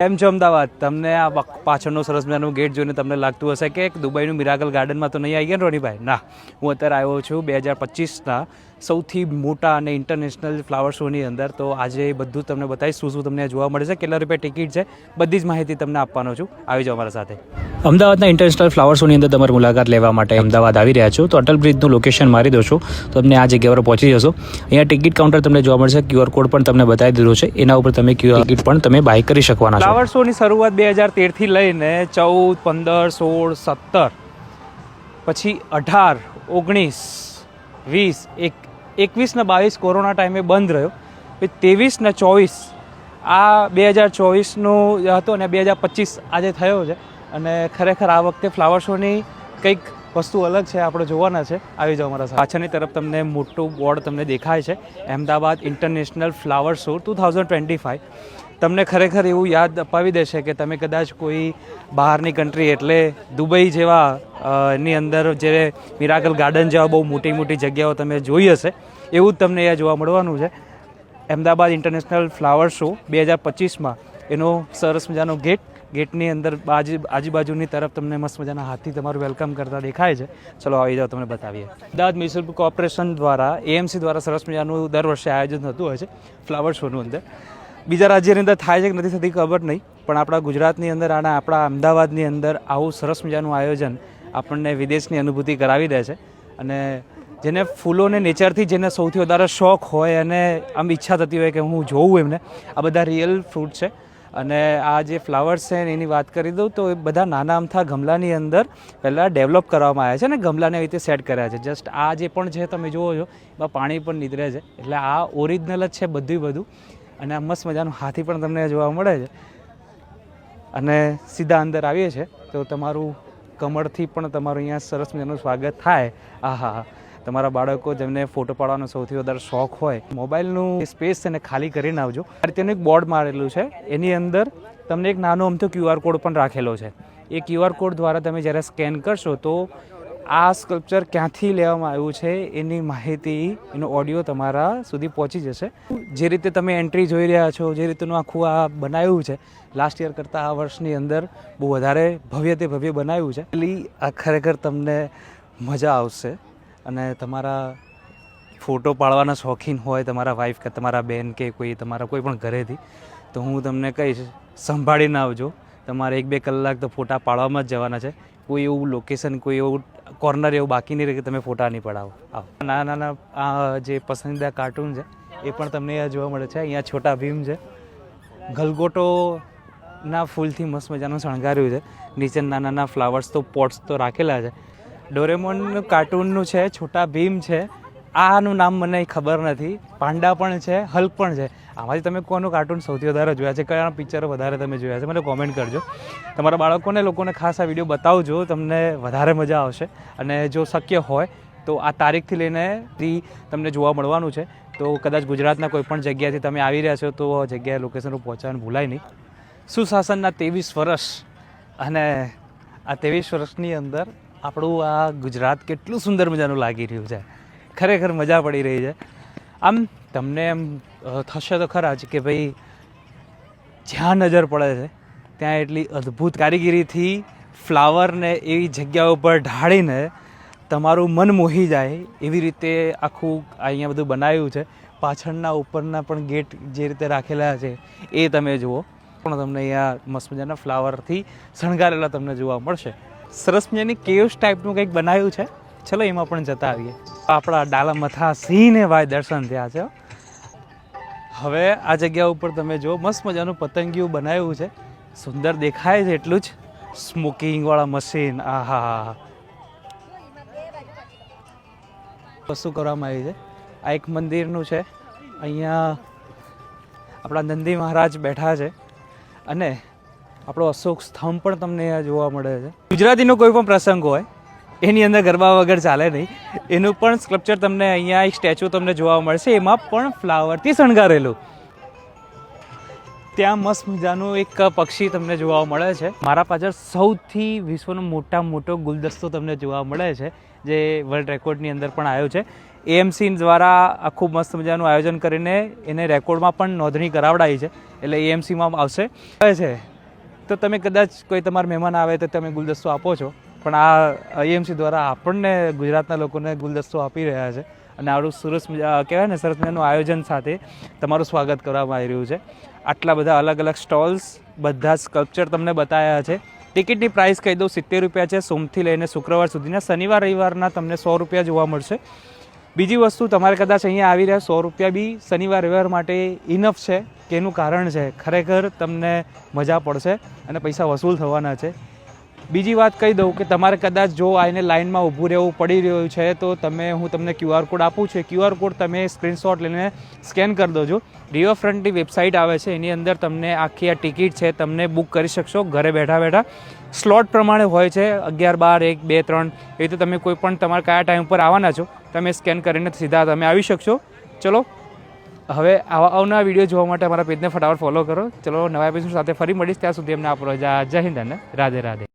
કેમ છો અમદાવાદ? તમને આ પાછળનો સરસ મજાનું ગેટ જોઈને તમને લાગતું હશે કે દુબઈનું મિરાકલ ગાર્ડનમાં તો નહીં આવી ગયા રોનીભાઈ? ના, હું અત્યારે આવ્યો છું 2025ના સૌથી મોટા અને ઇન્ટરનેશનલ ફ્લાવર શોની અંદર. તો આજે બધું તમને બતાવીશ, શું તમને જોવા મળે છે, કેટલા રૂપિયા ટિકિટ છે, બધી જ માહિતી તમને આપવાનો છું. આવી જાઓ અમારા સાથે. અમદાવાદના ઇન્ટરનેશનલ ફ્લાવર શોની અંદર તમારી મુલાકાત લેવા માટે અમદાવાદ આવી રહ્યા છો તો અટલ બ્રિજનું લોકેશન મારી દો છો તો તમને આ જગ્યા પર પહોંચી જશો. અહીંયા ટિકિટ કાઉન્ટર તમને જોવા મળશે, QR કોડ પણ તમને બતાવી દીધો છે, એના ઉપર તમે ટિકિટ પણ તમે બાય કરી શકવાના છો. ફ્લાવર શોની શરૂઆત 2013થી લઈને 14, 15, 16, 17 પછી 18, 19, 20, 21 ને 22 કોરોના ટાઈમે બંધ રહ્યો. પછી 23 ને 24 આ 2024નો હતો અને 2025 આજે થયો છે. અને ખરેખર આ વખતે ફ્લાવર શોની કંઈક વસ્તુ અલગ છે, આપણે જોવાના છે. આવી જાઓ મારા સાથે. પાછળની તરફ તમને મોટું બોર્ડ તમને દેખાય છે, અમદાવાદ ઇન્ટરનેશનલ ફ્લાવર શો 2025. તમને ખરેખર એવું યાદ અપાવી દેશે કે તમે કદાચ કોઈ બહારની કન્ટ્રી એટલે દુબઈ જેવા એની અંદર જે મિરાકલ ગાર્ડન જેવા બહુ મોટી મોટી જગ્યાઓ તમે જોઈ હશે, એવું જ તમને અહીંયા જોવા મળવાનું છે. અમદાવાદ ઇન્ટરનેશનલ ફ્લાવર શો 2025માં એનો સરસ મજાનો ગેટની અંદર આજુબાજુની તરફ તમને મસ્ત મજાના હાથી તમારું વેલકમ કરતા દેખાય છે. ચલો આવી જાઓ, તમને બતાવીએ. અમદાવાદ મ્યુનિસિપલ કોર્પોરેશન દ્વારા AMC દ્વારા સરસ મજાનું દર વર્ષે આયોજન થતું હોય છે ફ્લાવર શોનું અંદર. બીજા રાજ્યની અંદર થાય છે કે નથી થતી ખબર નહીં, પણ આપણા ગુજરાતની અંદર અને આપણા અમદાવાદની અંદર આવું સરસ મજાનું આયોજન આપણને વિદેશની અનુભૂતિ કરાવી દે છે. અને જેને ફૂલોને નેચરથી જેને સૌથી વધારે શોખ હોય અને આમ ઈચ્છા થતી હોય કે હું જોઉં એમને, આ બધા રિયલ ફ્રૂટ છે. અને આ જે ફ્લાવર્સ છે એની વાત કરી દઉં તો એ બધા નાના અમથા ગમલાની અંદર પહેલાં ડેવલપ કરવામાં આવ્યા છે અને ગમલાને એવી રીતે સેટ કર્યા છે. જસ્ટ આ જે પણ છે તમે જુઓ છો એમાં પાણી પણ નીતરે છે, એટલે આ ઓરિજિનલ જ છે બધું. અને આ મસ્ત મજાનું હાથી પણ તમને જોવા મળે છે. અને સીધા અંદર આવીએ છીએ તો તમારું કમળથી પણ તમારું અહીંયા સરસ મજાનું સ્વાગત થાય. આહા, તમારા બાળકો જેમને ફોટો પાડવાનો સૌથી વધારે શોખ હોય, મોબાઈલનું સ્પેસ છે ને ખાલી કરીને આવજો. આ રીતેનું એક બોર્ડ મારેલું છે, એની અંદર તમને એક નાનો અમથો QR કોડ પણ રાખેલો છે. એ QR કોડ દ્વારા તમે જ્યારે સ્કેન કરશો તો આ સ્કલ્પચર ક્યાંથી લેવામાં આવ્યું છે એની માહિતી, એનો ઓડિયો તમારા સુધી પહોંચી જશે. જે રીતે તમે એન્ટ્રી જોઈ રહ્યા છો, જે રીતનું આખું આ બનાવ્યું છે, લાસ્ટ યર કરતાં આ વર્ષની અંદર બહુ વધારે ભવ્ય બનાવ્યું છે. એટલે આ ખરેખર તમને મજા આવશે. અને તમારા ફોટો પાડવાના શોખીન હોય, તમારા વાઈફ કે તમારા બેન કે તમારા કોઈ પણ ઘરેથી, તો હું તમને કહીશ સંભાળીને આવજો. તમારે 1-2 કલાક તો ફોટા પાડવામાં જ જવાના છે. કોઈ એવું લોકેશન, કોઈ એવું કોર્નર એવું બાકી નહીં રહે કે તમે ફોટા નહીં પડાવો. નાના આ જે પસંદીદા કાર્ટૂન છે એ પણ તમને અહીંયા જોવા મળે છે. અહીંયા છોટા ભીમ છે, ગલગોટોના ફૂલથી મસ્ત મજાનું શણગાર્યું છે. નીચે નાના ફ્લાવર્સ તો પોટ્સ તો રાખેલા છે. ડોરેમોનનું કાર્ટૂનનું છે, છોટા ભીમ છે, આનું નામ મને ખબર નથી, પાંડા પણ છે, હલ્ક પણ છે. આમાંથી તમે કોનું કાર્ટૂન સૌથી વધારે જોયા છે, કયા પિક્ચરો વધારે તમે જોયા છે, મને કોમેન્ટ કરજો. તમારા લોકોને ખાસ આ વિડીયો બતાવજો, તમને વધારે મજા આવશે. અને જો શક્ય હોય તો આ તારીખથી લઈને તમને જોવા મળવાનું છે. તો કદાચ ગુજરાતના કોઈ પણ જગ્યાથી તમે આવી રહ્યા છો તો જગ્યાએ લોકેશન પર પહોંચવાનું ભૂલાય નહીં. સુશાસનના 23 વર્ષ, અને આ 23 વર્ષની અંદર આપણું આ ગુજરાત કેટલું સુંદર મજાનું લાગી રહ્યું છે. ખરેખર મજા પડી રહી છે. આમ તમને એમ થશે તો ખરા જ કે ભાઈ જ્યાં નજર પડે છે ત્યાં એટલી અદ્ભુત કારીગીરીથી ફ્લાવરને એવી જગ્યા ઉપર ઢાળીને તમારું મન મોહી જાય એવી રીતે આખું અહીંયા બધું બનાવ્યું છે. પાછળના ઉપરના પણ ગેટ જે રીતે રાખેલા છે એ તમે જુઓ, પણ તમને અહીંયા મસ્ત મજાના ફ્લાવરથી શણગારેલા તમને જોવા મળશે. સરસ મજાની કેવ્સ ટાઈપનું કંઈક બનાવ્યું છે. ચલો એમાં પણ જતા આવીએ. આપણા ડાલા મથા સિંહને ભાઈ દર્શન થયા છે. હવે આ જગ્યા ઉપર તમે જો મસ્ત મજાનું પતંગિયું બનાવ્યું છે, સુંદર દેખાય છે એટલું જ. સ્મોકિંગવાળા મશીન, આહા, વસ્તુ કરવામાં આવી છે. આ એક મંદિરનું છે. અહીંયા આપણા નંદી મહારાજ બેઠા છે અને આપણો અશોક સ્તંભ પણ તમને અહીંયા જોવા મળે છે. ગુજરાતીનો કોઈ પણ પ્રસંગ હોય એની અંદર ગરબા વગર ચાલે નહીં. એનું પણ સ્કલ્પચર તમને અહીંયા એક સ્ટેચ્યુ તમને જોવા મળશે, એમાં પણ ફ્લાવરથી શણગારેલું. ત્યાં મસ્ત મજાનું એક પક્ષી તમને જોવા મળે છે. મારા પાછળ સૌથી વિશ્વનો મોટો ગુલદસ્તો તમને જોવા મળે છે, જે વર્લ્ડ રેકોર્ડની અંદર પણ આવ્યો છે. એએમસી દ્વારા ખૂબ મસ્ત મજાનું આયોજન કરીને એને રેકોર્ડમાં પણ નોંધણી કરાવડાવી છે, એટલે એએમસીમાં આવશે છે. તો તમે કદાચ કોઈ તમારા મહેમાન આવે તો તમે ગુલદસ્તો આપો છો, પણ આ એએમસી દ્વારા આપણને ગુજરાતના લોકોને ગુલદસ્તો આપી રહ્યા છે અને આવું સરસ કહેવાય ને સરસ મજાનું આયોજન સાથે તમારું સ્વાગત કરવામાં આવી રહ્યું છે. આટલા બધા અલગ અલગ સ્ટોલ્સ, બધા સ્કલ્પચર તમને બતાવ્યા છે. ટિકિટની પ્રાઇસ કહી દઉં, 70 રૂપિયા છે સોમથી લઈને શુક્રવાર સુધીના. શનિવાર રવિવારના તમને 100 રૂપિયા જોવા મળશે. બીજી વસ્તુ, તમારે કદાચ અહીંયા આવી રહ્યા 100 રૂપિયા બી શનિવાર રવિવાર માટે ઇનફ છે, કે એનું કારણ છે ખરેખર તમને મજા પડશે અને પૈસા વસૂલ થવાના છે. બીજી વાત કહી દઉં કે તમારે કદાચ જો આઈને લાઇનમાં ઊભું રહેવું પડી રહ્યું છે તો હું તમને QR કોડ આપું છું. QR કોડ તમે સ્ક્રીનશોટ લઈને સ્કેન કરી દોજો. રિવરફ્રન્ટની વેબસાઇટ આવે છે, એની અંદર તમને આખી આ ટિકિટ છે તમને બુક કરી શકશો ઘરે બેઠા બેઠા. સ્લોટ પ્રમાણે હોય છે, 11, 12, 1, 2, 3, એ રીતે તમે કોઈ પણ તમારે કયા ટાઈમ પર આવવાના છો તમે સ્કેન કરીને સીધા તમે આવી શકશો. ચલો, હવે આવનારા વિડીયો જોવા માટે અમારા પેજને ફટાફટ ફોલો કરો. ચલો, નવા એપિસોડ સાથે ફરી મળીશ. ત્યાં સુધી અમને આપો રજા. જય હિન્દ અને રાધે રાધે.